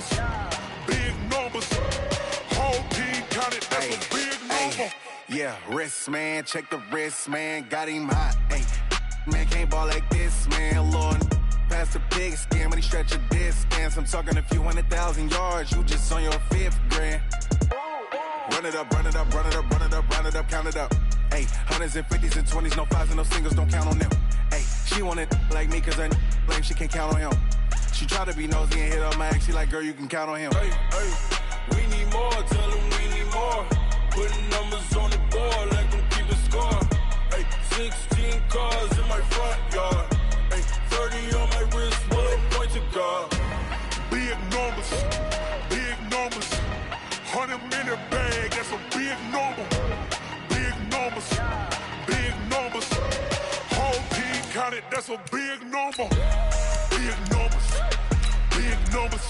numbers, big numbers. Whole team counted, that's a big number. Yeah, wrist, man, check the wrist, man, got him hot. Ay, man, can't ball like this, man, Lord. Past the pig skin when he stretch a distance. I'm talking a few 100,000 yards, you just on your 5th grand. Run it up, run it up, run it up, run it up, run it up, count it up. Ay, hundreds and 50s and 20s, no 5s and no singles, don't count on them. Ay, she want it like me cause her blame, she can't count on him. She try to be nosy and hit up my ex, she like, girl, you can count on him. Hey, we need more, tell them we need more. Putting numbers on the board, let them keep a score. Hey, 16 cars in my front yard. Hey, 30 on my wrist, bullet point to God. Big numbers, big numbers. 100-minute bag, that's a big number. Big numbers, big numbers. Whole team counted, that's a big number. Big numbers, big numbers.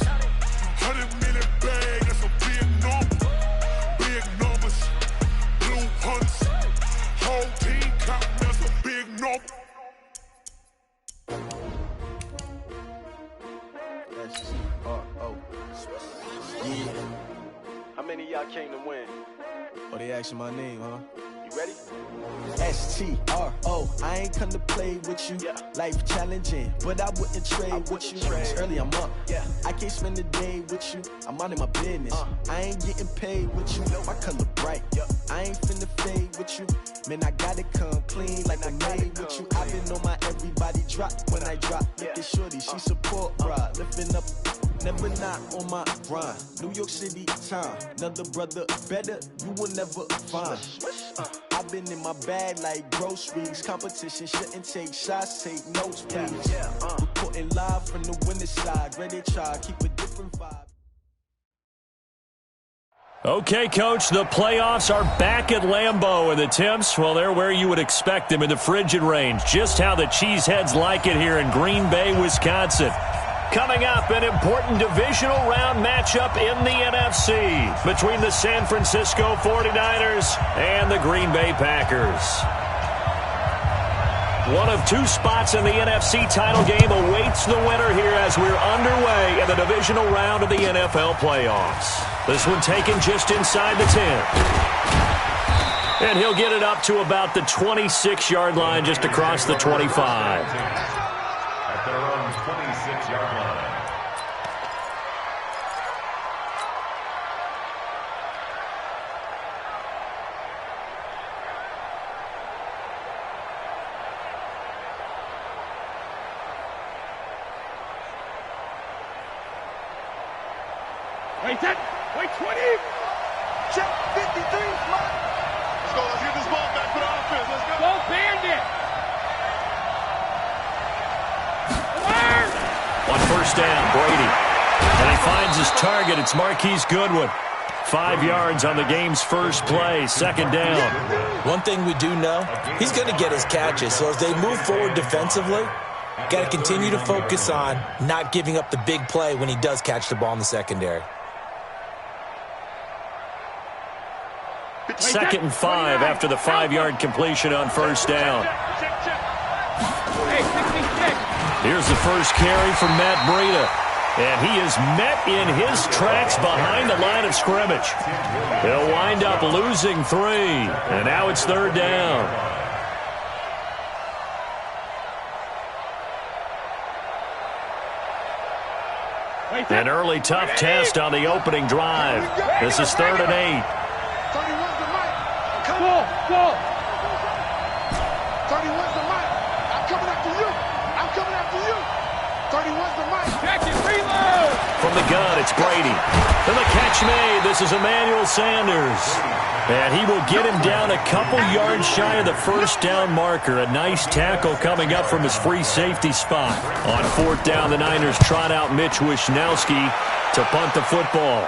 100-minute bag, that's a big number. Big numbers, blue hunts. Whole team counting, that's a big number. S-T-R-O. Yeah. How many of y'all came to win? Oh, they asking my name, huh? You ready? S-T-R-O. I ain't come to play with you. Yeah. Life challenging, but I wouldn't trade with you. It's early, I'm up. Yeah. I can't spend the day with you. I'm minding my business. I ain't getting paid with you. My color bright. Yeah. I ain't finna fade with you. Man, I gotta come clean like I'm made with you. I've been on my everybody drop when I drop. Look at shorty, she support, bruh. Lifting up. Never not on my grind. New York City time. Another brother better, you will never find. I've been in my bag like groceries. Competition shouldn't take shots, take notes, please. Reporting live from the winning side. Ready to try, keep a different vibe. Okay, Coach, the playoffs are back at Lambeau, and the temps, well, they're where you would expect them in the frigid range. Just how the Cheeseheads like it here in Green Bay, Wisconsin. Coming up, an important divisional round matchup in the NFC between the San Francisco 49ers and the Green Bay Packers. One of two spots in the NFC title game awaits the winner here as we're underway in the divisional round of the NFL playoffs. This one taken just inside the 10. And he'll get it up to about the 26-yard line just across the 25. At their own 26-yard line. Wait, 10, wait, 20. Check 53, fly. Let's go, let's get this ball back for the offense. Let's go. Go Bandit. On first down, Brady. And he finds his target. It's Marquise Goodwin. 5 yards on the game's first play, second down. One thing we do know, he's going to get his catches. So as they move forward defensively, got to continue to focus on not giving up the big play when he does catch the ball in the secondary. 2nd and 5 after the 5-yard completion on first down. Here's the first carry from Matt Breida. And he is met in his tracks behind the line of scrimmage. He'll wind up losing 3. And now it's 3rd down. An early tough test on the opening drive. This is 3rd and 8. 31's the mic. Come on, go. 31's the mic. I'm coming after you. I'm coming after you. 31's the mic. Catch it, reload. From the gun, it's Brady. And the catch made. This is Emmanuel Sanders. And he will get him down a couple yards shy of the first down marker. A nice tackle coming up from his free safety spot. On 4th down, the Niners trot out Mitch Wishnowski to punt the football.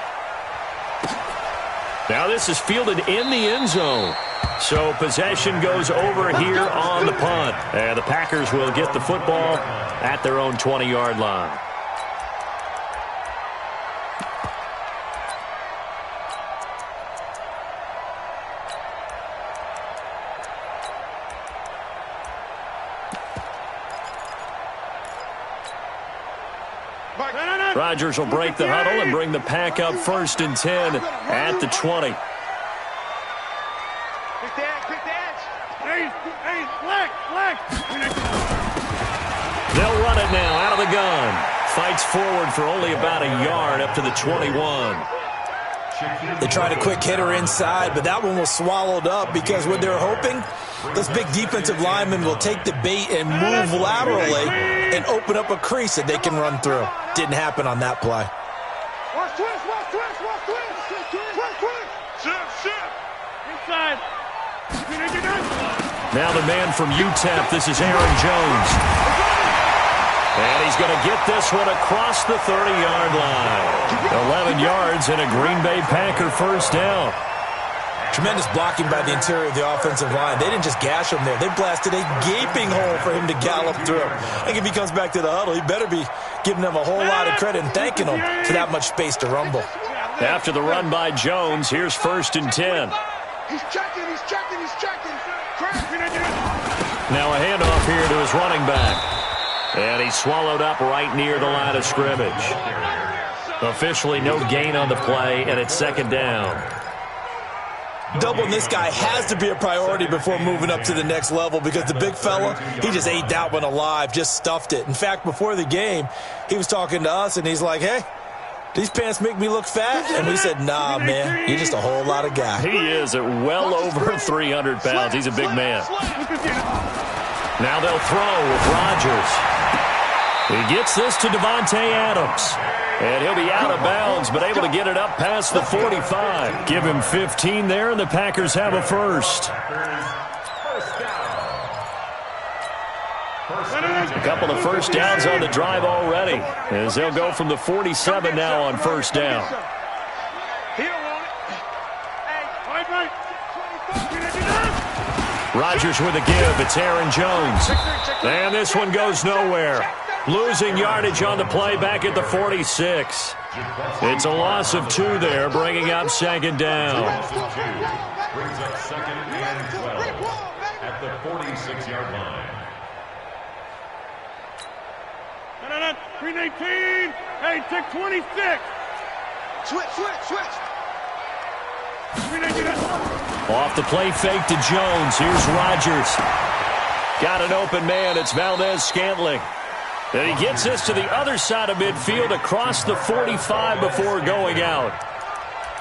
Now this is fielded in the end zone. So possession goes over here on the punt. And the Packers will get the football at their own 20-yard line. Mike. No. Rodgers will break the huddle and bring the pack up 1st and 10 at the 20. Quick dance. Hey, flag. They'll run it now out of the gun. Fights forward for only about a yard up to the 21. They tried a quick hitter inside, but that one was swallowed up because what they're hoping, those big defensive linemen will take the bait and move laterally and open up a crease that they can run through. Didn't happen on that play. Watch twist. Shift. Inside. Now the man from UTEP, this is Aaron Jones. And he's going to get this one across the 30-yard line. 11 yards and a Green Bay Packer first down. Tremendous blocking by the interior of the offensive line. They didn't just gash him there. They blasted a gaping hole for him to gallop through. I think if he comes back to the huddle, he better be giving them a whole lot of credit and thanking them for that much space to rumble. After the run by Jones, here's 1st and 10. He's checking. Now a handoff here to his running back. And he's swallowed up right near the line of scrimmage. Officially no gain on the play, and it's 2nd down. Doubling this guy has to be a priority before moving up to the next level because the big fella, he just ate that one alive, just stuffed it. In fact, before the game, he was talking to us, and he's like, hey, these pants make me look fat? And we said, nah, man, you're just a whole lot of guy. He is at well over 300 pounds. He's a big man. Now they'll throw with Rodgers. He gets this to Devontae Adams. And he'll be out of bounds, but able to get it up past the 45. Give him 15 there, and the Packers have a first. A couple of first downs on the drive already, as they'll go from the 47 now on first down. Rodgers with a give. It's Aaron Jones. And this one goes nowhere. Losing yardage on the play back at the 46. It's a loss of 2 there, bringing up 2nd down. Brings up 2nd and 12 at the 46-yard line. 319. Hey, take 26. Switch. Off the play fake to Jones. Here's Rodgers. Got an open man. It's Valdez-Scantling. And he gets this to the other side of midfield across the 45 before going out.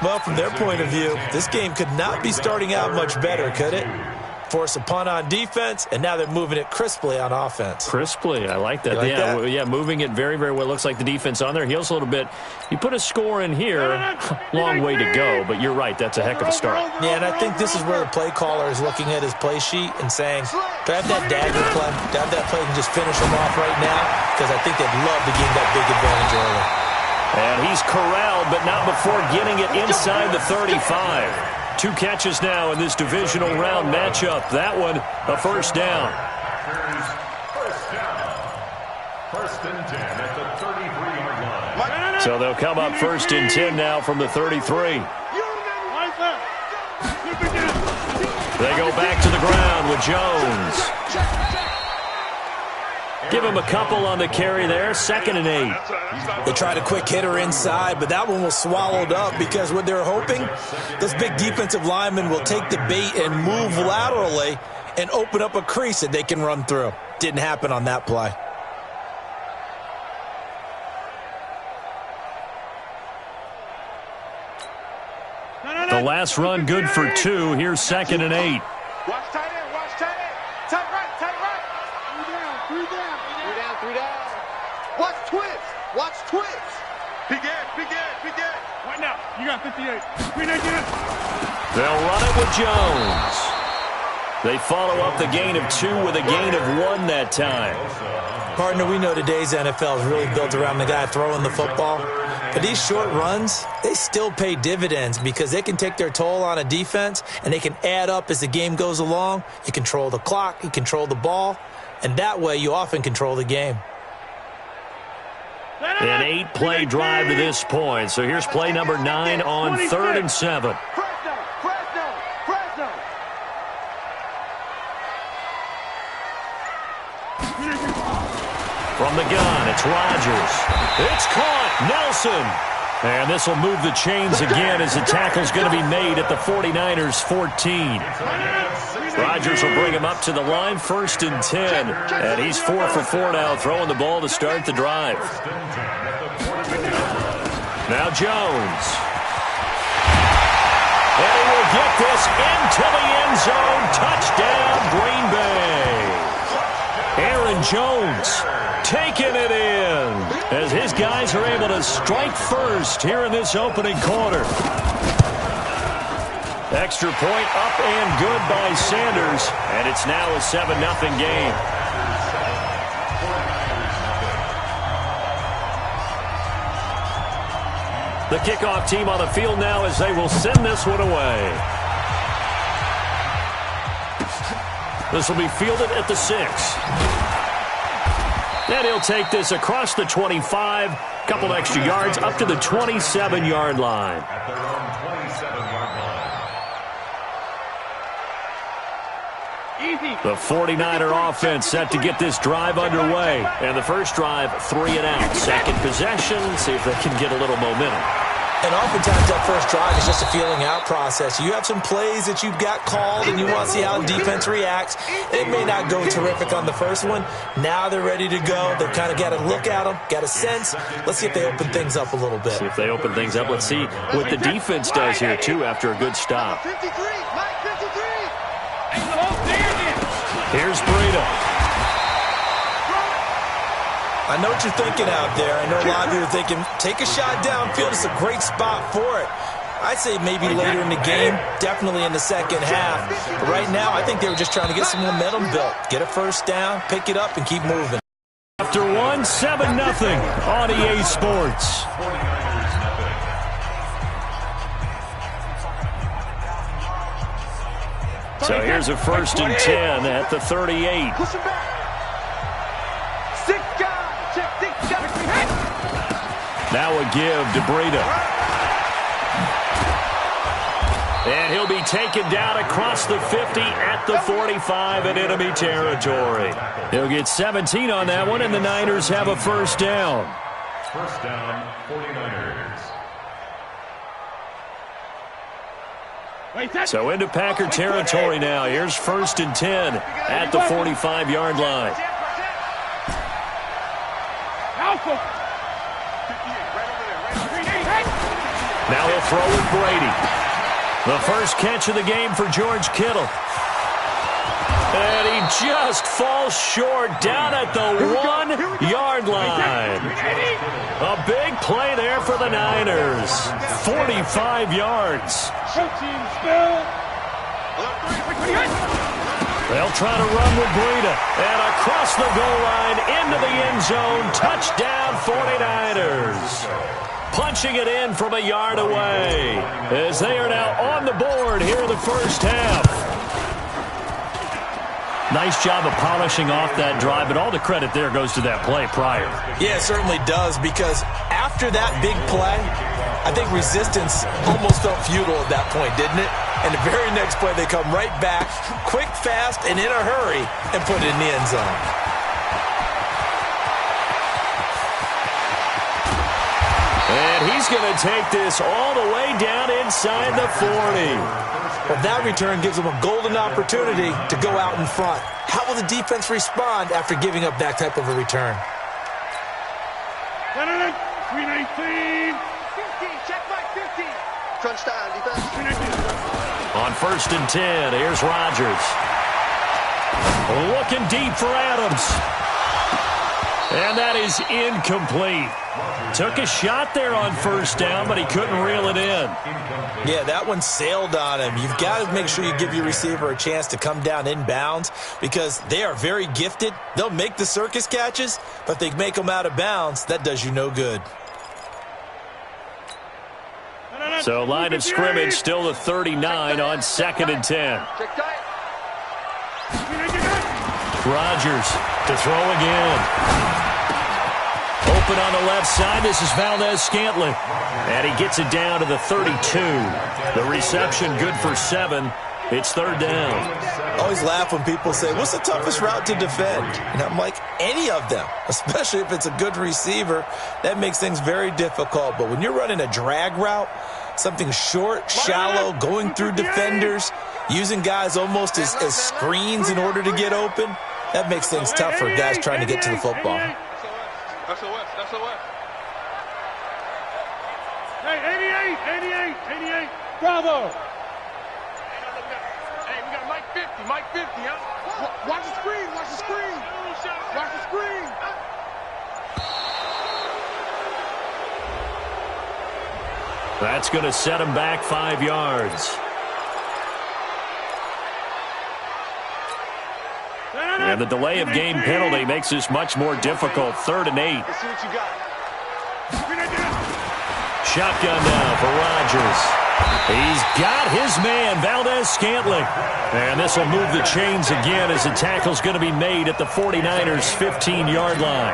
Well, from their point of view, this game could not be starting out much better, could it? Force a punt on defense, and now they're moving it crisply on offense. Crisply, I like that. Yeah, moving it very, very well. Looks like the defense on their heels a little bit. You put a score in here, long way to go, but you're right, that's a heck of a start. Yeah, and I think this is where the play caller is looking at his play sheet and saying, do I have that dagger play? Do I have that play and just finish them off right now? Because I think they'd love to gain that big advantage early. And he's corralled, but not before getting it inside the 35. 2 catches now in this divisional round matchup. That one, a first down. First and 10 at the 33-yard line. So they'll come up 1st and 10 now from the 33. They go back to the ground with Jones. Give him a couple on the carry there. 2nd and 8. They tried a quick hitter inside, but that one was swallowed up because what they're hoping, those big defensive linemen will take the bait and move laterally and open up a crease that they can run through. Didn't happen on that play. The last run good for 2. Here's 2nd and 8. Watch tight end. Tight right. 3 down. Watch twist. Big end. Right now, you got 58. They'll run it with Jones. They follow up the gain of 2 with a gain of 1 that time. Partner, we know today's NFL is really built around the guy throwing the football. But these short runs, they still pay dividends because they can take their toll on a defense and they can add up as the game goes along. You control the clock, you control the ball, and that way you often control the game. An 8-play drive to this point. So here's play number 9 on 3rd and 7. From the gun, it's Rodgers. It's caught. Nelson. And this will move the chains again as the tackle's going to be made at the 49ers 14. Rodgers will bring him up to the line, 1st and 10. And he's 4 for 4 now, throwing the ball to start the drive. Now Jones. And he will get this into the end zone. Touchdown, Green Bay. Aaron Jones taking it in as his guys are able to strike first here in this opening quarter. Extra point up and good by Sanders, and it's now a 7-0 game. The kickoff team on the field now as they will send this one away. This will be fielded at the 6. And he'll take this across the 25, couple extra yards up to the 27-yard line. At their own 27-yard line. The 49er offense set to get this drive underway. And the first drive, 3 and out. Second possession, see if they can get a little momentum. And oftentimes that first drive is just a feeling out process. You have some plays that you've got called and you want to see how the defense reacts. It may not go terrific on the first one. Now they're ready to go. They've kind of got a look at them, got a sense. Let's see if they open things up a little bit. See if they open things up. Let's see what the defense does here, too, after a good stop. Here's Breida. I know what you're thinking out there. I know a lot of you are thinking, take a shot downfield. It's a great spot for it. I'd say maybe later in the game, definitely in the second half. But right now, I think they were just trying to get some momentum built. Get a first down, pick it up, and keep moving. After 1, 7-0 on EA Sports. So here's a 1st and 10 at the 38. Now a give to Breida. And he'll be taken down across the 50 at the 45 in enemy territory. He'll get 17 on that one, and the Niners have a first down. First down, 49ers. So into Packer territory now. Here's 1st and 10 at the 45-yard line. Now he'll throw with Brady. The first catch of the game for George Kittle. And he just falls short down at the 1-yard line. A big play there for the Niners. 45 yards. They'll try to run with Breida. And across the goal line into the end zone. Touchdown 49ers. Punching it in from a yard away as they are now on the board here in the first half. Nice job of polishing off that drive, but all the credit there goes to that play prior. Yeah, it certainly does, because after that big play, I think resistance almost felt futile at that point, didn't it? And the very next play, they come right back, quick, fast, and in a hurry, and put it in the end zone. And he's going to take this all the way down inside the 40. Well, that return gives them a golden opportunity to go out in front. How will the defense respond after giving up that type of a return? 319. 15, check my 15. Crunch time, defense. On 1st and 10, here's Rodgers. Looking deep for Adams. And that is incomplete. Took a shot there on 1st down, but he couldn't reel it in. Yeah, that one sailed on him. You've got to make sure you give your receiver a chance to come down inbounds because they are very gifted. They'll make the circus catches, but if they make them out of bounds, that does you no good. So line of scrimmage still the 39 on 2nd and 10. Rodgers to throw again. Open on the left side. This is Valdez-Scantling. And he gets it down to the 32. The reception good for 7. It's third down. I always laugh when people say, what's the toughest route to defend? And I'm like, any of them, especially if it's a good receiver. That makes things very difficult. But when you're running a drag route, something short, shallow, going through defenders, using guys almost as screens in order to get open, that makes things tough for guys trying to get to the football. That's a West. That's a West. Hey, 88. Bravo. Hey, we got Mike 50, huh? Watch the screen. Watch the screen. That's going to set him back 5 yards. And the delay of game penalty makes this much more difficult. 3rd and 8. Let's see what you got. Shotgun now for Rodgers. He's got his man, Valdez-Scantling. And this will move the chains again as the tackle's going to be made at the 49ers' 15-yard line.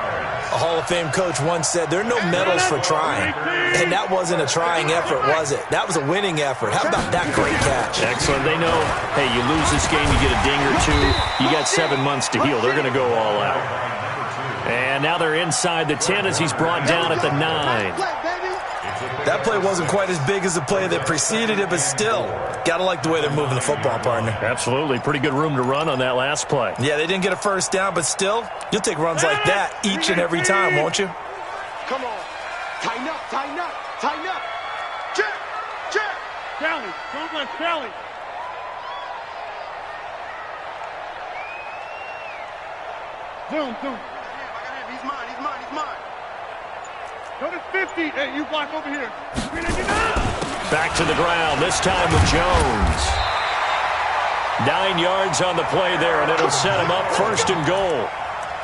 A Hall of Fame coach once said, there are no medals for trying. And that wasn't a trying effort, was it? That was a winning effort. How about that great catch? Excellent. They know, hey, you lose this game, you get a ding or two. You got 7 months to heal. They're going to go all out. And now they're inside the 10 as he's brought down at the 9. That play wasn't quite as big as the play that preceded it, but still, got to like the way they're moving the football, partner. Absolutely. Pretty good room to run on that last play. Yeah, they didn't get a first down, but still, you'll take runs like that each and every time, won't you? Come on. Tighten up. Check. Kelly. Don't let Kelly. Zoom. He's mine. Go to 50. Hey, you block over here. Back to the ground, this time with Jones. 9 yards on the play there, and it'll set him up 1st and goal.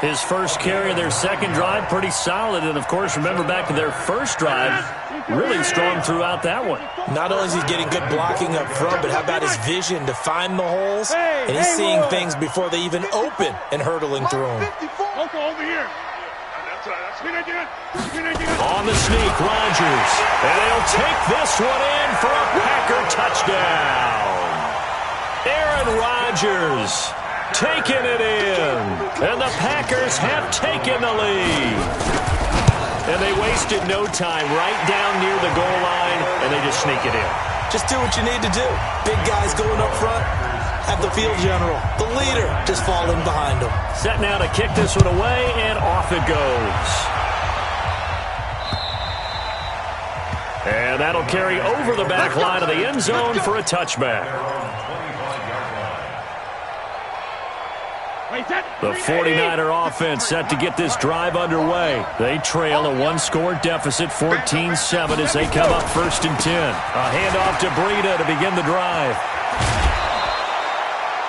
His first carry of their second drive, pretty solid. And, of course, remember back to their first drive, really strong throughout that one. Not only is he getting good blocking up front, but how about his vision to find the holes? And he's seeing things before they even open and hurtling through them. Over here. On the sneak, Rodgers. And they'll take this one in for a Packer touchdown. Aaron Rodgers taking it in. And the Packers have taken the lead. And they wasted no time right down near the goal line, and they just sneak it in. Just do what you need to do. Big guys going up front. Have the field general, the leader, just falling behind him. Set now to kick this one away, and off it goes. And that'll carry over the back line of the end zone for a touchback. The 49er offense set to get this drive underway. They trail a one-score deficit, 14-7, as they come up 1st and 10. A handoff to Breida to begin the drive.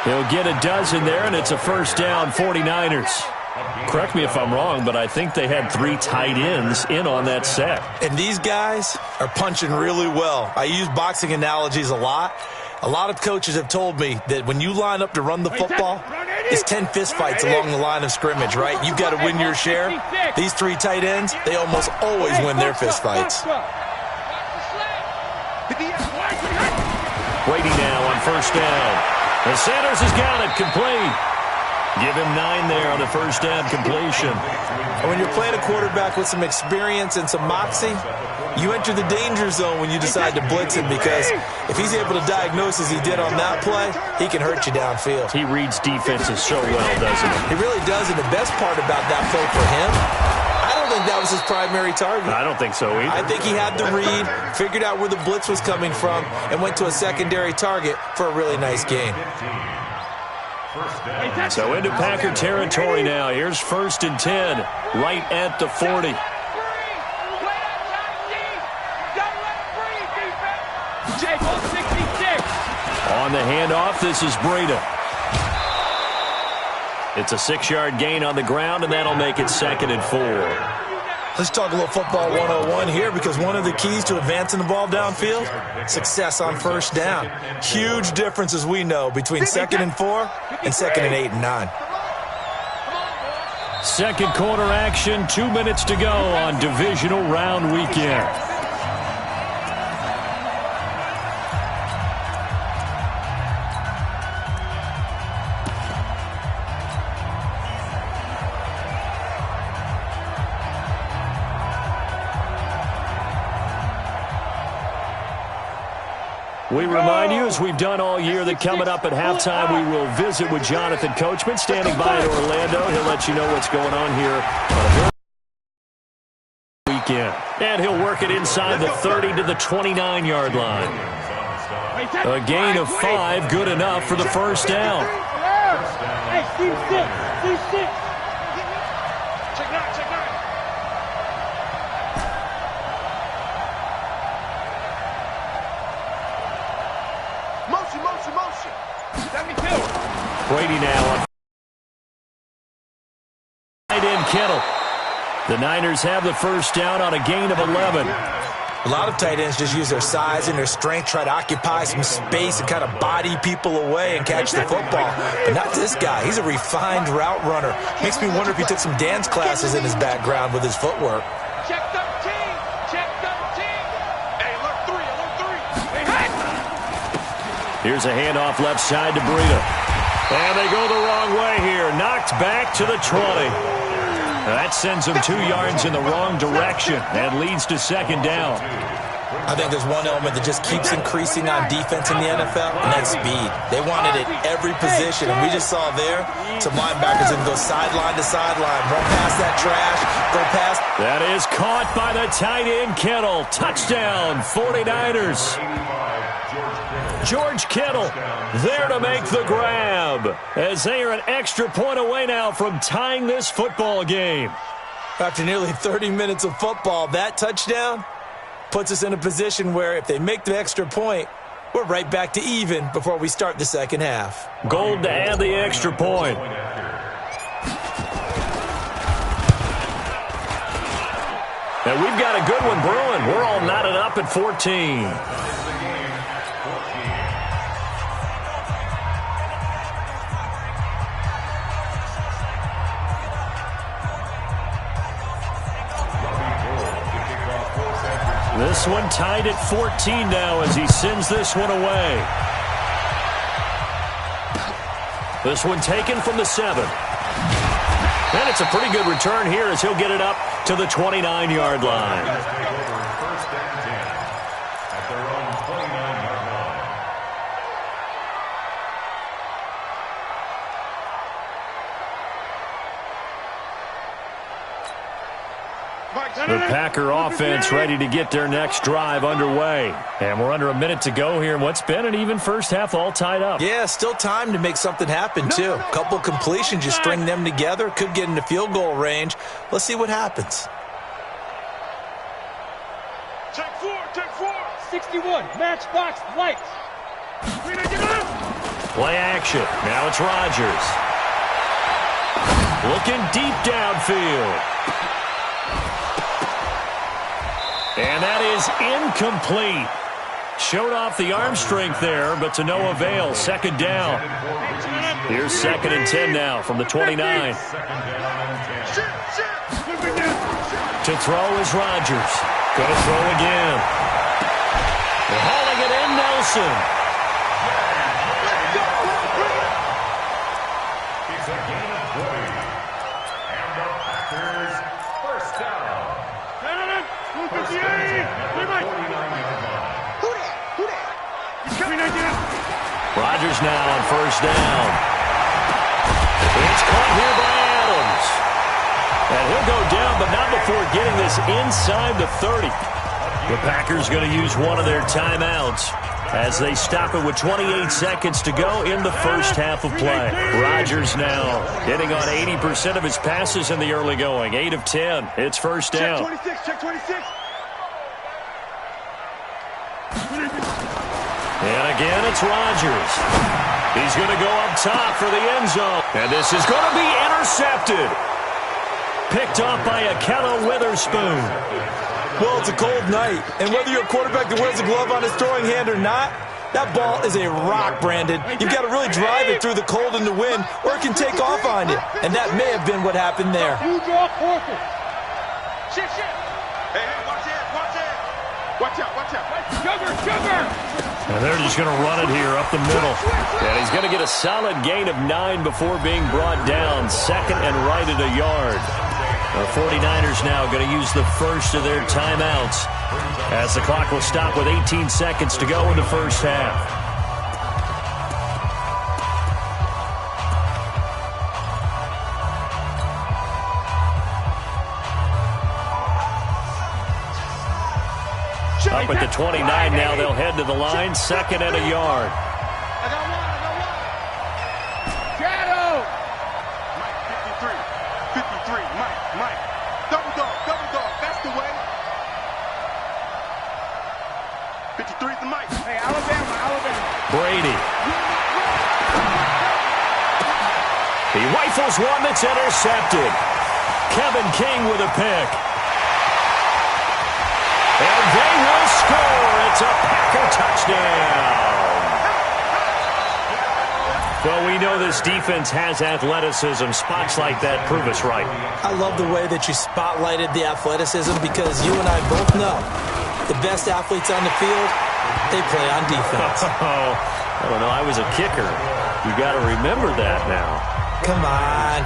He'll get a dozen there, and it's a first down, 49ers. Correct me if I'm wrong, but I think they had 3 tight ends in on that set. And these guys are punching really well. I use boxing analogies a lot. A lot of coaches have told me that when you line up to run the football, it's 10 fistfights along the line of scrimmage, right? You've got to win your share. These 3 tight ends, they almost always win their fistfights. Brady now on first down. And Sanders has got it complete. Give him 9 there on the first down completion. And when you're playing a quarterback with some experience and some moxie, you enter the danger zone when you decide to blitz him, because if he's able to diagnose as he did on that play, he can hurt you downfield. He reads defenses so well, doesn't he? He really does, and the best part about that play for him, I don't think that was his primary target. I don't think so either. I think he had the read, figured out where the blitz was coming from, and went to a secondary target for a really nice gain. So into Packer territory now. Here's 1st and 10, right at the 40. On the handoff, this is Breida. It's a 6-yard gain on the ground, and that'll make it 2nd and 4. Let's talk a little football 101 here, because one of the keys to advancing the ball downfield, success on first down. Huge difference, as we know, between 2nd and 4 and 2nd and 8 and 9. Second quarter action, 2 minutes to go on divisional round weekend. We remind you, as we've done all year, that coming up at halftime, we will visit with Jonathan Coachman, standing by in Orlando. He'll let you know what's going on here on a weekend. And he'll work it inside the 30 to the 29-yard line. A gain of 5, good enough for the first down. Hey, Steve 6. Check 9. Motion. Let me kill. Brady now on tight end Kittle. The Niners have the first down on a gain of 11. A lot of tight ends just use their size and their strength, try to occupy some space and kind of body people away and catch the football. But not this guy. He's a refined route runner. Makes me wonder if he took some dance classes in his background with his footwork. Check 13. Hey, alert 3. Hey, Here's a handoff left side to Breida. And they go the wrong way here. Knocked back to the 20. That sends them 2 yards in the wrong direction and leads to second down. I think there's one element that just keeps increasing on defense in the NFL, and that's speed. They want it at every position, and we just saw there some linebackers that can go sideline to sideline, run past that trash, go past. That is caught by the tight end Kittle. Touchdown, 49ers. George Kittle there to make the grab, as they are an extra point away now from tying this football game. After nearly 30 minutes of football, that touchdown puts us in a position where if they make the extra point, we're right back to even before we start the second half. Gold to add the extra point. And we've got a good one brewing. We're all knotted up at 14. This one tied at 14 now as he sends this one away. This one taken from the 7. And it's a pretty good return here as he'll get it up to the 29-yard line. First and 10 at their own 29-yard line. The Packer offense ready to get their next drive underway. And we're under a minute to go here in what's been an even first half, all tied up. Yeah, still time to make something happen, too. A couple completions, you string them together, could get into field goal range. Let's see what happens. Check 4. 61, matchbox, lights. Play action. Now it's Rodgers. Looking deep downfield. And that is incomplete. Showed off the arm strength there, but to no avail. Second down. Here's 2nd and 10 now from the 29. To throw is Rodgers. Going to throw again. They're hauling it in, Nelson. It's a gain of 20. And the Packers first down. Rodgers now on first down. It's caught here by Adams. And he'll go down, but not before getting this inside the 30. The Packers going to use one of their timeouts as they stop it with 28 seconds to go in the first half of play. Rodgers now hitting on 80% of his passes in the early going. 8 of 10. It's first down. Check 26. And again, it's Rodgers. He's going to go up top for the end zone. And this is going to be intercepted. Picked off by Akello Witherspoon. Well, it's a cold night, and whether you're a quarterback that wears a glove on his throwing hand or not, that ball is a rock, Brandon. You've got to really drive it through the cold and the wind, or it can take off on you. And that may have been what happened there. You draw forfeit. Shit. Hey, watch it. Watch out. Sugar. And they're just going to run it here up the middle. And he's going to get a solid gain of 9 before being brought down. 2nd and right at a yard. The 49ers now going to use the first of their timeouts As the clock will stop with 18 seconds to go in the first half. Up at the 29 now, they'll head to the line, 2nd and a yard. I got one. Shadow! Mike, 53, Mike. Double dog, that's the way. 53's the Mike. Hey, Alabama. Brady. He rifles one that's intercepted. Kevin King with a pick. And they will score. It's a Packer touchdown. Well, we know this defense has athleticism. Spots like that prove us right. I love the way that you spotlighted the athleticism because you and I both know the best athletes on the field, they play on defense. Oh, I don't know. I was a kicker. You got to remember that now. Come on.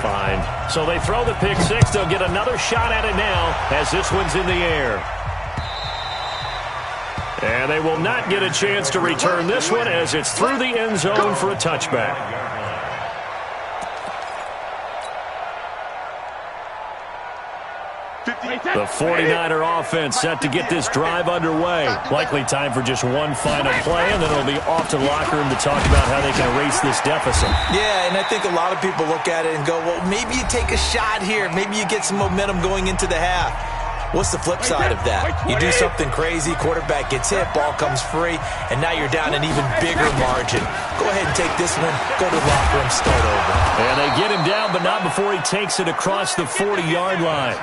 Fine. So they throw the pick six. They'll get another shot at it now as this one's in the air. And they will not get a chance to return this one as it's through the end zone for a touchback. The 49er offense set to get this drive underway. Likely time for just one final play, and then it'll be off to the locker room to talk about how they can erase this deficit. Yeah, and I think a lot of people look at it and go, well, maybe you take a shot here. Maybe you get some momentum going into the half. What's the flip side of that? You do something crazy, quarterback gets hit, ball comes free, and now you're down an even bigger margin. Go ahead and take this one, go to the locker room, start over. And they get him down, but not before he takes it across the 40-yard line.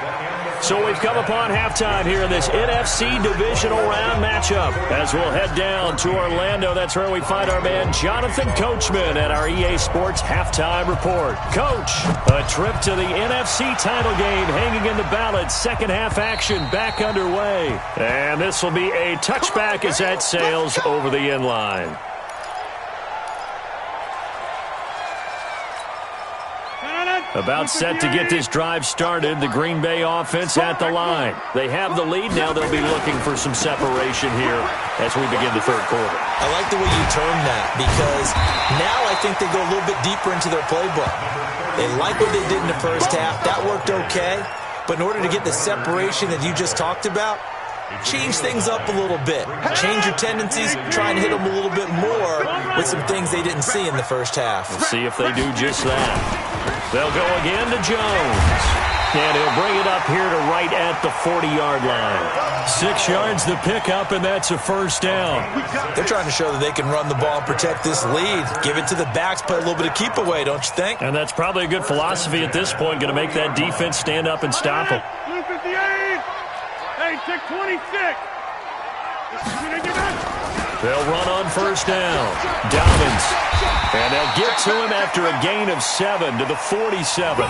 So we've come upon halftime here in this NFC divisional round matchup. As we'll head down to Orlando, that's where we find our man Jonathan Coachman at our EA Sports Halftime Report. Coach, a trip to the NFC title game hanging in the balance. Second half action back underway. And this will be a touchback as that sails over the end line. About set to get this drive started. The Green Bay offense at the line. They have the lead. Now they'll be looking for some separation here as we begin the third quarter. I like the way you termed that because now I think they go a little bit deeper into their playbook. They like what they did in the first half. That worked okay. But in order to get the separation that you just talked about, change things up a little bit. Change your tendencies, try and hit them a little bit more with some things they didn't see in the first half. We'll see if they do just that. They'll go again to Jones. And he'll bring it up here to right at the 40-yard line. 6 yards the pickup, and that's a first down. They're trying to show that they can run the ball and protect this lead. Give it to the backs, play a little bit of keep away, don't you think? And that's probably a good philosophy at this point, going to make that defense stand up and stop them. 258. Hey, 626. They'll run on first down. Dobbins. And they'll get to him after a gain of 7 to the 47.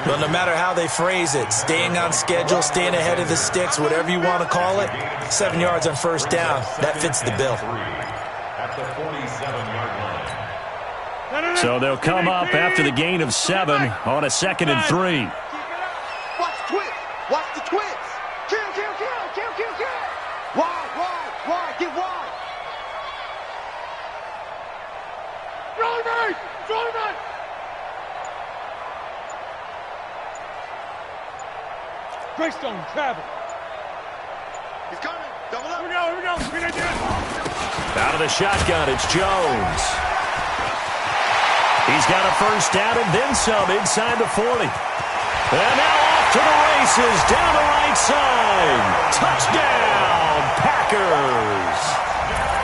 Well, no matter how they phrase it, staying on schedule, staying ahead of the sticks, whatever you want to call it, 7 yards on first down, that fits the bill. At the 47-yard line. So they'll come up after the gain of 7 on a 2nd and 3. Watch the twist. Watch the twist. Kill. Wide. Get wide. Drive. Greystone, travel. He's coming. Double up. Here we go. Out of the shotgun, it's Jones. He's got a first down and then some inside the 40. And now off to the races, down the right side. Touchdown, Packers.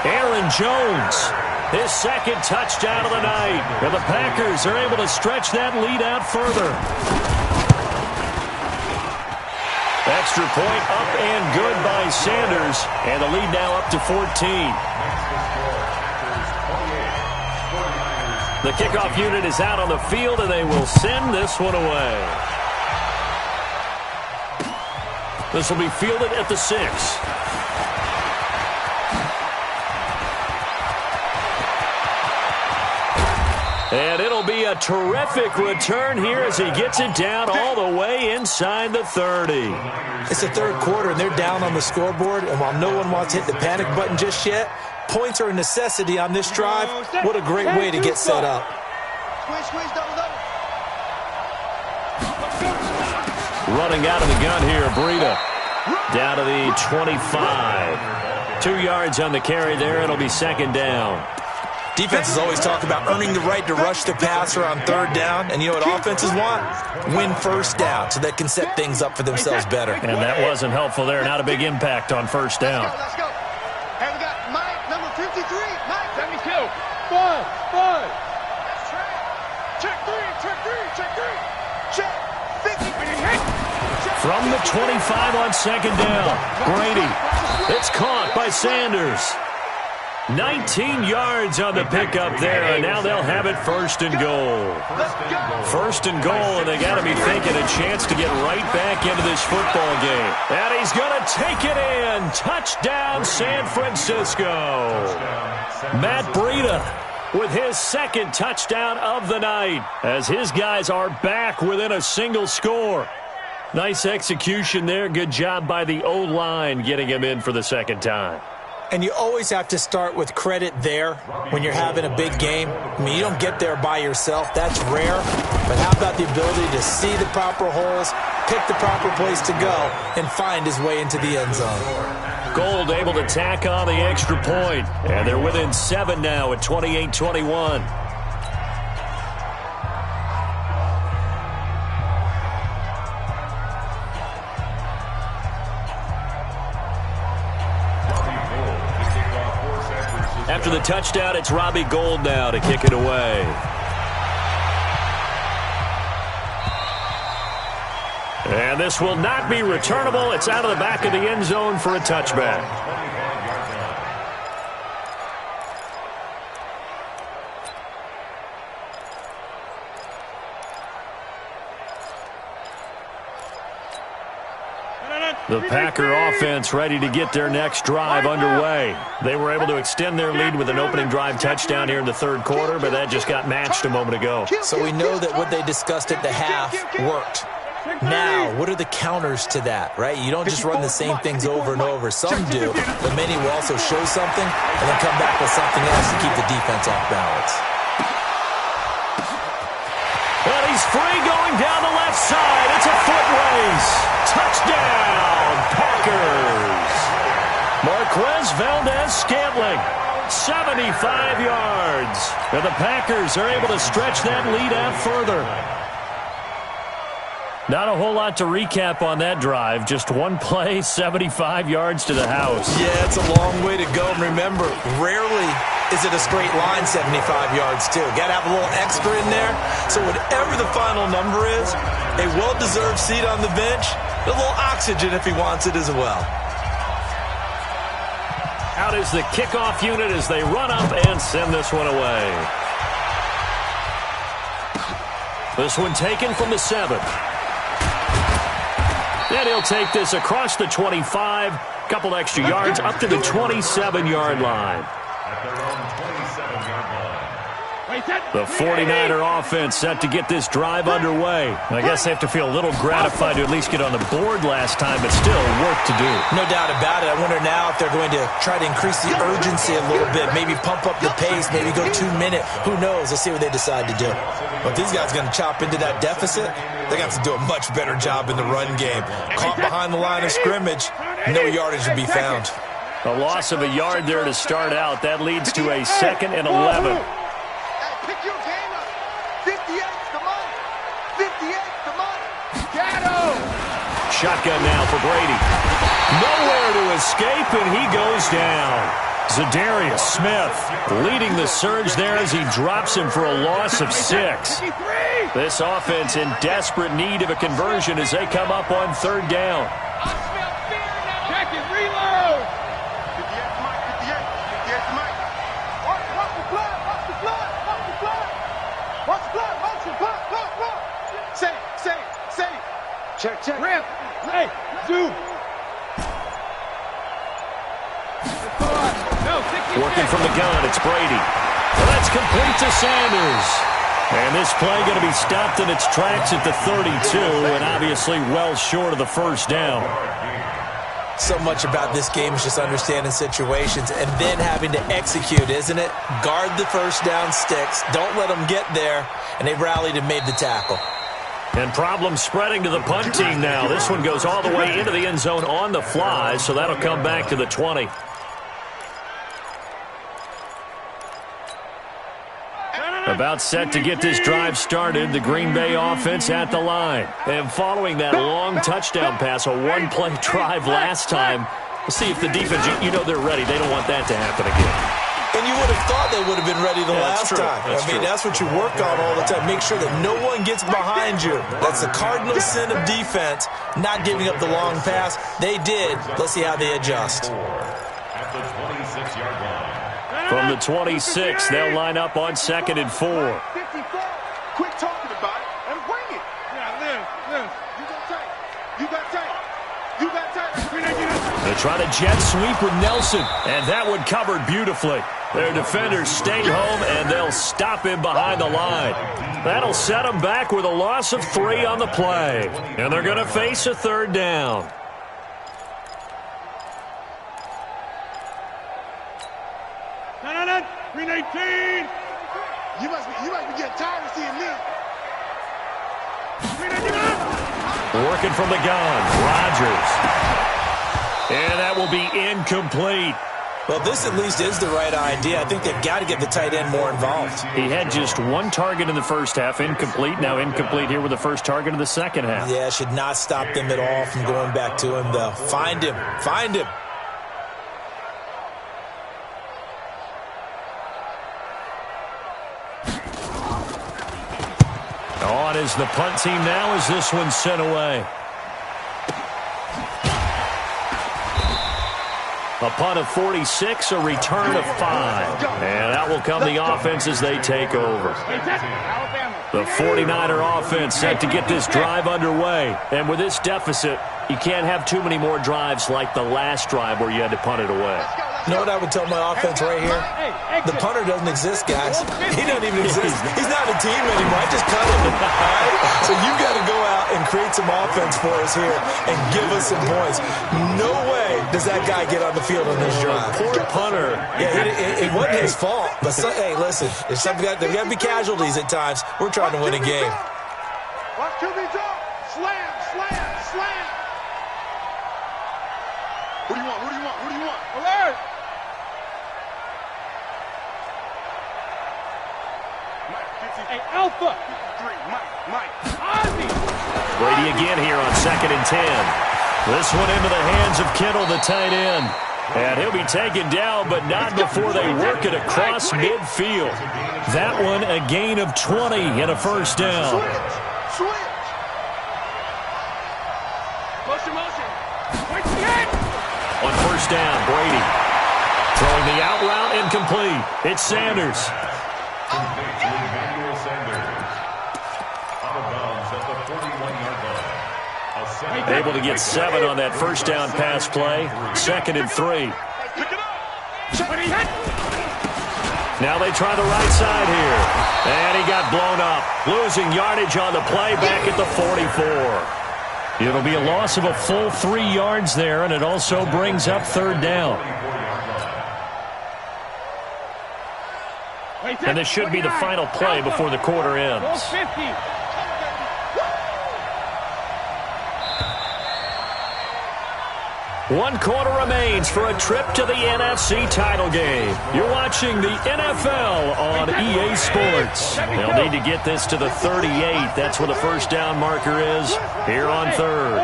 Aaron Jones, his second touchdown of the night. And the Packers are able to stretch that lead out further. Extra point up and good by Sanders. And the lead now up to 14. The kickoff unit is out on the field, and they will send this one away. This will be fielded at the 6. And it'll be a terrific return here as he gets it down all the way inside the 30. It's the third quarter, and they're down on the scoreboard. And while no one wants to hit the panic button just yet, points are a necessity on this drive. What a great way to get set up. Running out of the gun here, Breida. Down to the 25. 2 yards on the carry there. It'll be second down. Defenses always talk about earning the right to rush the passer on third down. And you know what offenses want? Win first down so they can set things up for themselves better. And that wasn't helpful there. Not a big impact on first down. Let's go. Hey, we got Mike, number 53. Mike, 72. Five. That's right. Check three. Check. 50. From the 25 on second down. Brady. It's caught by Sanders. 19 yards on the pickup there, and now they'll have it first and goal. First and goal, and they got to be thinking a chance to get right back into this football game. And he's going to take it in. Touchdown, San Francisco. Matt Breida with his second touchdown of the night as his guys are back within a single score. Nice execution there. Good job by the O-line getting him in for the second time. And you always have to start with credit there when you're having a big game. I mean, you don't get there by yourself. That's rare. But how about the ability to see the proper holes, pick the proper place to go, and find his way into the end zone? Gold able to tack on the extra point. And they're within 7 now at 28-21. After the touchdown, it's Robbie Gould now to kick it away. And this will not be returnable. It's out of the back of the end zone for a touchback. The Packer offense ready to get their next drive underway. They were able to extend their lead with an opening drive touchdown here in the third quarter, but that just got matched a moment ago. So we know that what they discussed at the half worked. Now, what are the counters to that, right? You don't just run the same things over and over. Some do, but many will also show something and then come back with something else to keep the defense off balance. And he's free going down the left side. It's a foot race. Touchdown, Packers. Marquez Valdez-Scantling, 75 yards. And the Packers are able to stretch that lead out further. Not a whole lot to recap on that drive. Just one play, 75 yards to the house. Yeah, it's a long way to go. And remember, rarely is it a straight line 75 yards, too. Got to have a little extra in there. So whatever the final number is, a well-deserved seat on the bench, a little oxygen if he wants it as well. Out is the kickoff unit as they run up and send this one away. This one taken from the 7. And he'll take this across the 25, couple extra yards up to the 27-yard line. The 49er offense set to get this drive underway. I guess they have to feel a little gratified to at least get on the board last time, but still work to do. No doubt about it. I wonder now if they're going to try to increase the urgency a little bit, maybe pump up the pace, maybe go 2-minute. Who knows? Let's see what they decide to do. But if these guys are going to chop into that deficit, they're going to have to do a much better job in the run game. Caught behind the line of scrimmage, no yardage to be found. A loss of a yard there to start out. That leads to a 2nd and 11. Pick your game up. 58's the money. 58's the money. Gatto. Shotgun now for Brady. Nowhere to escape, and he goes down. Zadarius Smith leading the surge there as he drops him for a loss of 6. This offense in desperate need of a conversion as they come up on third down. I smell fear now. Check it. Reload. 58's Mike. 58's Mike. Watch the blood. Watch the blood. Watch the blood. Watch the blood. Watch the blood. Blood. Say. Check. Rip. Hey. Zoom. Working from the gun, it's Brady. Well, that's complete to Sanders. And this play going to be stopped in its tracks at the 32, and obviously well short of the first down. So much about this game is just understanding situations and then having to execute, isn't it? Guard the first down sticks. Don't let them get there. And they rallied and made the tackle. And problems spreading to the punt team now. This one goes all the way into the end zone on the fly, so that'll come back to the 20. About set to get this drive started, the Green Bay offense at the line. And following that long touchdown pass, a one-play drive last time, we'll see if the defense, you know they're ready. They don't want that to happen again. And you would have thought they would have been ready the last time. That's what you work on all the time. Make sure that no one gets behind you. That's the cardinal sin of defense, not giving up the long pass. They did. Let's see how they adjust. At the 26-yard line. From the 26, they'll line up on 2nd and 4. 54. Quit talking about it and bring it. Yeah, Liz. You got tight. They try to jet sweep with Nelson, and that one covered beautifully. Their defenders stay home, and they'll stop him behind the line. That'll set them back with a loss of 3 on the play. And they're going to face a 3rd down. Green 18. You must be getting tired of seeing me. Working from the gun, Rodgers. And that will be incomplete. Well, this at least is the right idea. I think they've got to get the tight end more involved. He had just 1 target in the first half, incomplete. Now incomplete here with the first target of the second half. Yeah, should not stop them at all from going back to him, though. Find him. Find him. On is the punt team now as this one's sent away. A punt of 46, a return of 5. And that will come the offense as they take over. The 49er offense set to get this drive underway. And with this deficit, you can't have too many more drives like the last drive where you had to punt it away. You know what I would tell my offense right here? The punter doesn't exist, guys. He doesn't even exist. He's not a team anymore. I just cut him. All right? So you've got to go out and create some offense for us here and give us some points. No way does that guy get on the field on this drive. Poor punter. Yeah, it wasn't his fault. But hey, listen, there's got to be casualties at times. We're trying to win a game. Watch QB drop. Slam. Who do you want? Alert! Hey, Alpha! 3, Mike. Ozzy! Brady again here on 2nd and 10. This one into the hands of Kittle, the tight end. And he'll be taken down, but not before they work it across midfield. That one a gain of 20 and a first down. Switch! Motion! Switch again! On first down, Brady. Throwing the out route incomplete. It's Sanders. Able to get 7 on that first down pass play. 2nd and 3. Now they try the right side here. And he got blown up. Losing yardage on the play back at the 44. It'll be a loss of a full 3 yards there, and it also brings up 3rd down. And this should be the final play before the quarter ends. 1 quarter remains for a trip to the NFC title game. You're watching the NFL on EA Sports. They'll need to get this to the 38. That's where the first down marker is here on 3rd.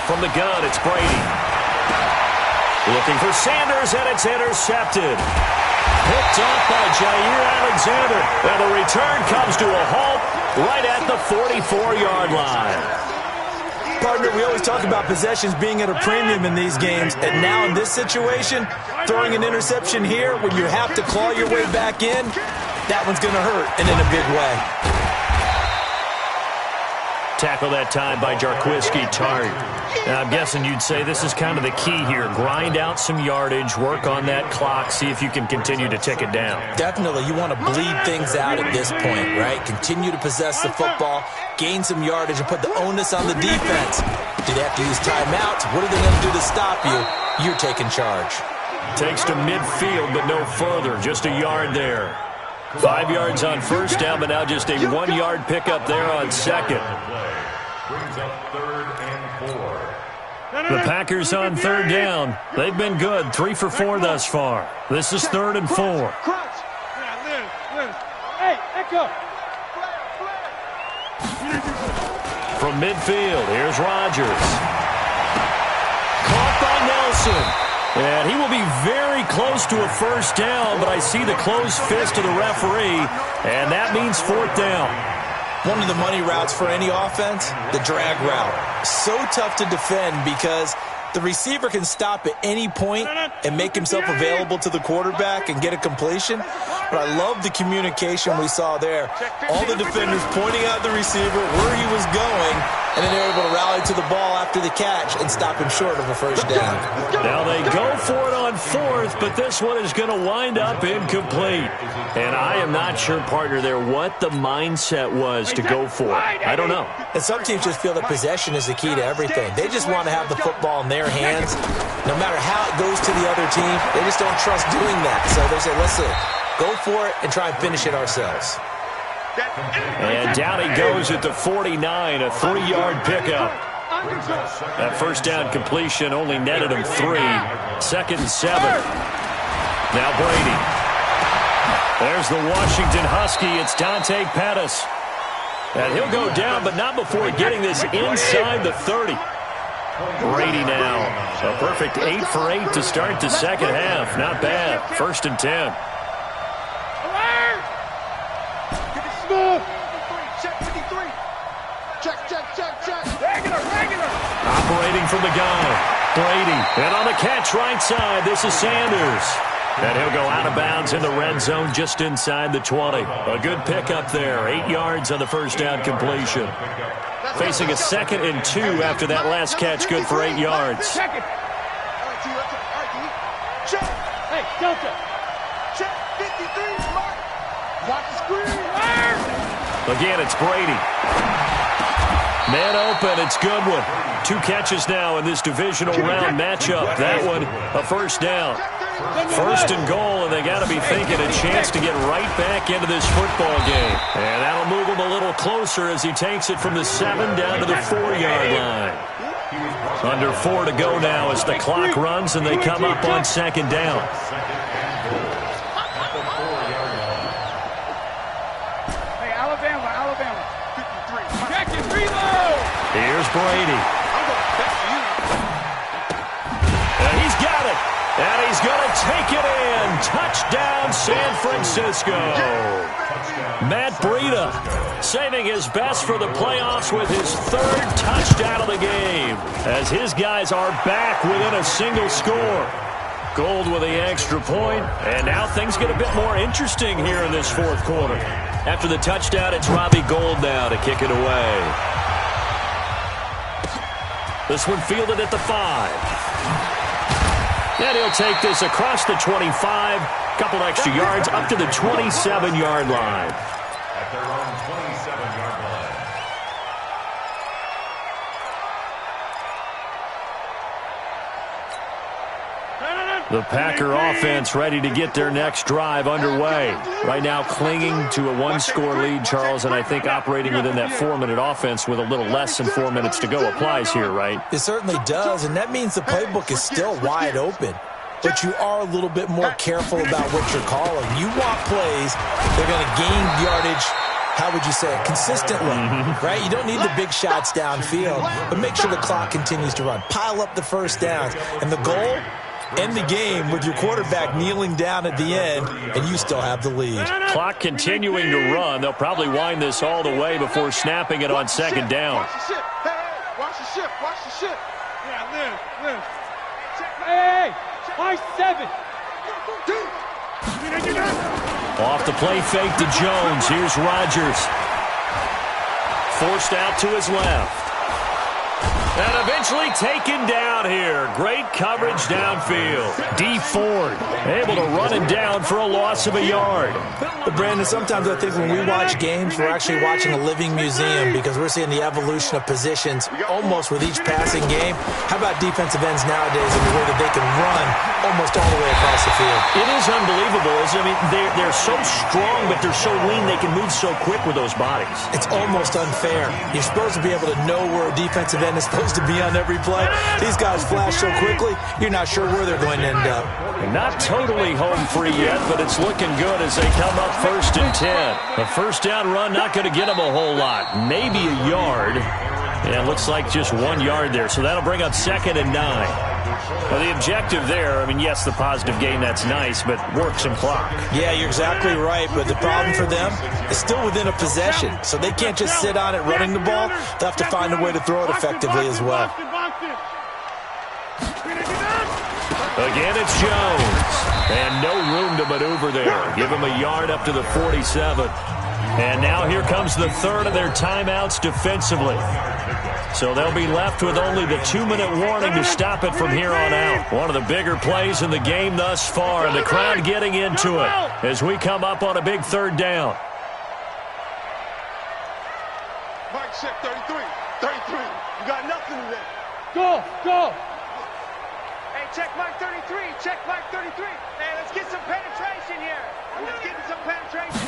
From the gun, it's Brady. Looking for Sanders, and it's intercepted. Picked off by Jair Alexander. And the return comes to a halt right at the 44-yard line. Partner, we always talk about possessions being at a premium in these games. And now in this situation, throwing an interception here when you have to claw your way back in, that one's going to hurt, and in a big way. tackle that time by Jarquiski Tart. Now, I'm guessing you'd say this is kind of the key here. Grind out some yardage, work on that clock, see if you can continue to tick it down. Definitely. You want to bleed things out at this point, right? Continue to possess the football, gain some yardage, and put the onus on the defense. Do they have to use timeouts? What are they going to do to stop you? You're taking charge. Takes to midfield, but no further. Just a yard there. 5 yards on first down, but now just a 1-yard pickup there on second. Brings up 3rd and 4. The Packers on 3rd down. They've been good. 3 for 4 thus far. This is 3rd and 4. Hey, echo. From midfield, here's Rodgers. Caught by Nelson. And he will be very close to a first down, but I see the closed fist of the referee, and that means 4th down. One of the money routes for any offense, the drag route. So tough to defend because the receiver can stop at any point and make himself available to the quarterback and get a completion. But I love the communication we saw there. All the defenders pointing out the receiver, where he was going, and then they're able to rally to the ball after the catch and stop him short of a first down. Now they go for it on 4th, but this one is going to wind up incomplete. And I am not sure, partner, there what the mindset was to go for it. I don't know. And some teams just feel that possession is the key to everything. They just want to have the football in their hands. No matter how it goes to the other team, they just don't trust doing that. So they say, listen, go for it and try and finish it ourselves. And down he goes at the 49, a 3-yard pickup. That first down completion only netted him 3. 2nd and 7. Now Brady. There's the Washington Husky. It's Dante Pettis. And he'll go down, but not before getting this inside the 30. Brady now. A perfect 8 for 8 to start the second half. Not bad. 1st and 10. Operating from the gun. Brady. And on the catch right side, this is Sanders. And he'll go out of bounds in the red zone just inside the 20. A good pickup there. 8 yards on the first down completion. Facing a 2nd and 2 after that last catch, good for 8 yards. Check. Hey, Delta. Check 53. Watch the screen. Again, it's Brady. Man open, it's Goodwin. 2 catches now in this divisional round matchup. That one, a first down. 1st and goal, and they got to be thinking a chance to get right back into this football game. And that'll move him a little closer as he takes it from the 7 down to the 4-yard line. Under 4 to go now as the clock runs and they come up on 2nd down. Hey, Alabama. 53. Check and reload. Here's Brady. And he's got it. And he's going to take it in. Touchdown, San Francisco. Matt Breida saving his best for the playoffs with his 3rd touchdown of the game as his guys are back within a single score. Gold with the extra point, and now things get a bit more interesting here in this 4th quarter. After the touchdown, it's Robbie Gould now to kick it away. This one fielded at the 5. And he'll take this across the 25, couple extra yards up to the 27-yard line. At their own 27-yard line. The Packer offense ready to get their next drive underway. Right now clinging to a 1-score lead, Charles, and I think operating within that 4-minute offense with a little less than 4 minutes to go applies here, right? It certainly does, and that means the playbook is still wide open. But you are a little bit more careful about what you're calling. You want plays that are going to gain yardage, how would you say it, consistently, right? You don't need the big shots downfield, but make sure the clock continues to run. Pile up the first downs, and the goal, end the game with your quarterback kneeling down at the end, and you still have the lead. Clock continuing to run. They'll probably wind this all the way before snapping it on 2nd down. Watch the ship. Hey, watch the ship. Watch the ship. Yeah, live. Hey, watch 7. Off the play fake to Jones. Here's Rodgers. forced out to his left. And eventually taken down here. Great coverage downfield. D Ford able to run it down for a loss of a yard. But Brandon, sometimes I think when we watch games, we're actually watching a living museum because we're seeing the evolution of positions almost with each passing game. How about defensive ends nowadays in the way that they can run almost all the way across the field? It is unbelievable. I mean, they're so strong, but they're so lean. They can move so quick with those bodies. It's almost unfair. You're supposed to be able to know where a defensive end is supposed to be on every play. These guys flash so quickly, you're not sure where they're going to end up. Not totally home free yet, but it's looking good as they come up 1st and 10. A first down run not going to get them a whole lot. Maybe a yard. And it looks like just 1 yard there. So that'll bring up 2nd and 9. Well, the objective there, I mean, yes, the positive gain, that's nice, but work some clock. Yeah, you're exactly right. But the problem for them is still within a possession. So they can't just sit on it running the ball. They'll have to find a way to throw it effectively as well. Again, it's Jones. And no room to maneuver there. Give him a yard up to the 47. And now here comes the third of their timeouts defensively. So they'll be left with only the 2-minute warning to stop it from here on out. One of the bigger plays in the game thus far. And the crowd getting into it as we come up on a big 3rd down. Mike, check 33. 33. You got nothing today. Go. Hey, check Mike 33. Check Mike 33. Hey, let's get some penetration here. Let's get some penetration.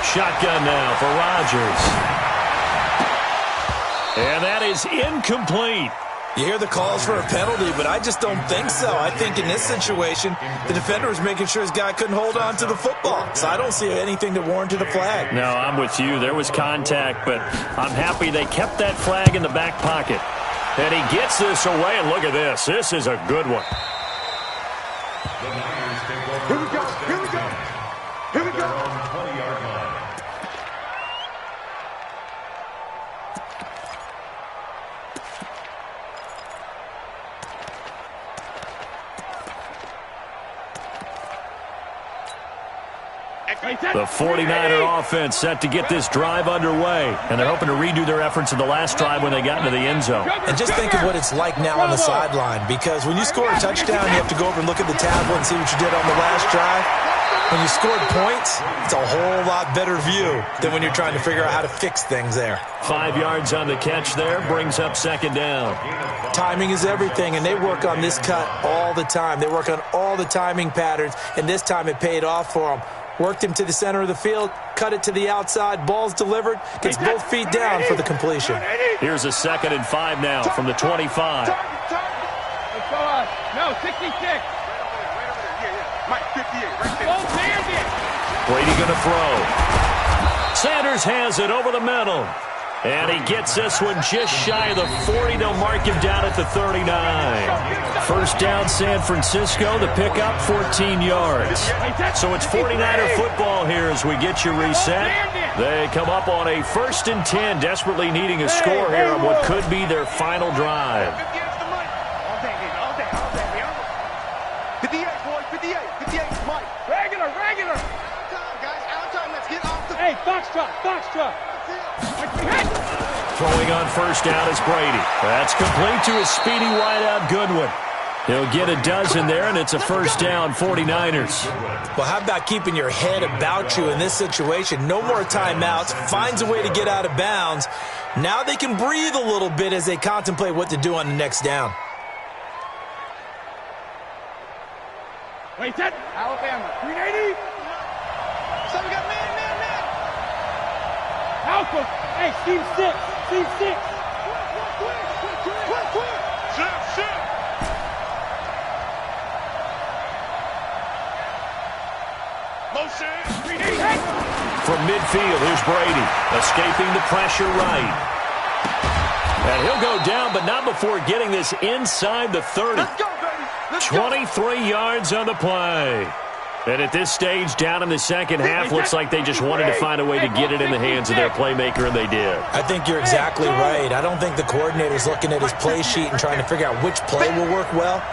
Shotgun now for Rodgers. And that is incomplete. You hear the calls for a penalty, but I just don't think so. I think in this situation, the defender was making sure his guy couldn't hold on to the football. So I don't see anything that warranted a flag. No, I'm with you. There was contact, but I'm happy they kept that flag in the back pocket. And he gets this away, and look at this. This is a good one. Here we go. Here we go. 20-yard line. The 49er offense set to get this drive underway, and they're hoping to redo their efforts in the last drive when they got into the end zone. And just think of what it's like now on the sideline, because when you score a touchdown, you have to go over and look at the tablet and see what you did on the last drive. When you scored points, it's a whole lot better view than when you're trying to figure out how to fix things there. 5 yards on the catch there, brings up 2nd down. Timing is everything, and they work on this cut all the time. They work on all the timing patterns, and this time it paid off for them. Worked him to the center of the field, cut it to the outside, ball's delivered, gets both feet down for the completion. Here's a 2nd and 5 now from the 25. No, 66. Mike, 58, right there. Brady going to throw. Sanders has it over the middle. And he gets this one just shy of the 40. They'll mark him down at the 39. First down, San Francisco. The pickup, 14 yards. So it's 49er football here as we get you reset. They come up on a 1st and 10, desperately needing a score here on what could be their final drive. 58, boy, 58, 58, Mike. Regular. Guys, out time, let's get off the... Hey, foxtrot. Throwing on first down is Brady. That's complete to his speedy wideout Goodwin. He'll get a dozen there, and it's a first down, 49ers. Well, how about keeping your head about you in this situation? No more timeouts. Finds a way to get out of bounds. Now they can breathe a little bit as they contemplate what to do on the next down. Wait, set. Alabama. 380. So we got man. Alpha. Hey, Steve 6. Quick. Shit. Motion. 380. From midfield, here's Brady. Escaping the pressure right. And he'll go down, but not before getting this inside the 30. Let's go, baby. Let's go. 23 yards on the play. And at this stage, down in the second half, looks like they just wanted to find a way to get it in the hands of their playmaker, and they did. I think you're exactly right. I don't think the coordinator's looking at his play sheet and trying to figure out which play will work well.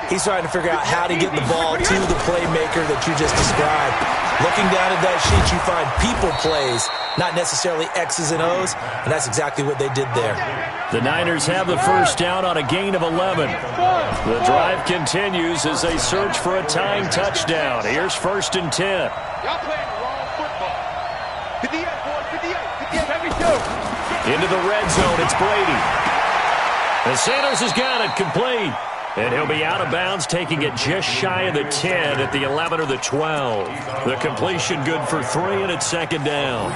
He's trying to figure out how to get the ball to the playmaker that you just described. Looking down at that sheet, you find people plays, not necessarily X's and O's, and that's exactly what they did there. The Niners have the first down on a gain of 11. The drive continues as they search for a tying touchdown. Here's 1st and 10. Y'all playing the wrong football. 58, boys, 58, 72. Into the red zone, it's Brady. And Sanders has got it complete. And he'll be out of bounds, taking it just shy of the 10 at the 11 or the 12. The completion good for 3, and it's 2nd down.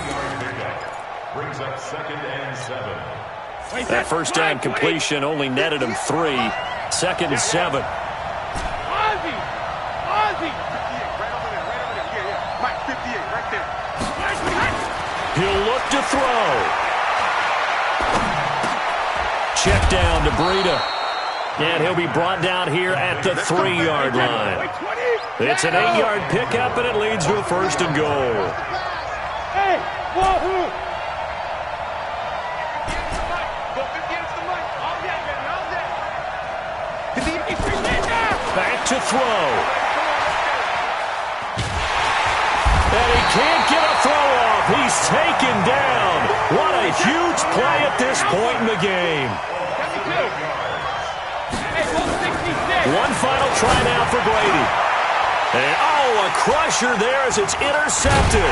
Brings up 2nd and 7. That first down completion only netted him 3. 2nd and 7. Ozzy! Ozzy! 58, right over there, yeah. Mike, 58, right there. He'll look to throw. Check down to Breida. And he'll be brought down here at the 3-yard line. It's an 8-yard pickup, and it leads to a 1st and goal. Hey, wahoo! Back to throw. And he can't get a throw off. He's taken down. What a huge play at this point in the game. One final try now for Brady. And, a crusher there as it's intercepted.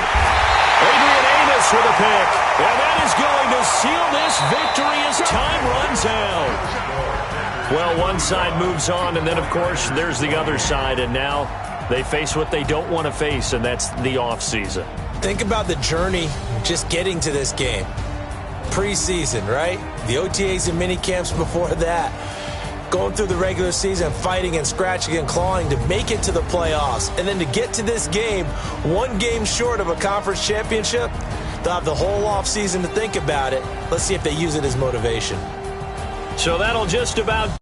Adrian Amos with a pick. And that is going to seal this victory as time runs out. Well, one side moves on, and then, of course, there's the other side. And now they face what they don't want to face, and that's the offseason. Think about the journey just getting to this game. Preseason, right? The OTAs and mini camps before that. Going through the regular season, fighting and scratching and clawing to make it to the playoffs. And then to get to this game, one game short of a conference championship, they'll have the whole offseason to think about it. Let's see if they use it as motivation. So that'll just about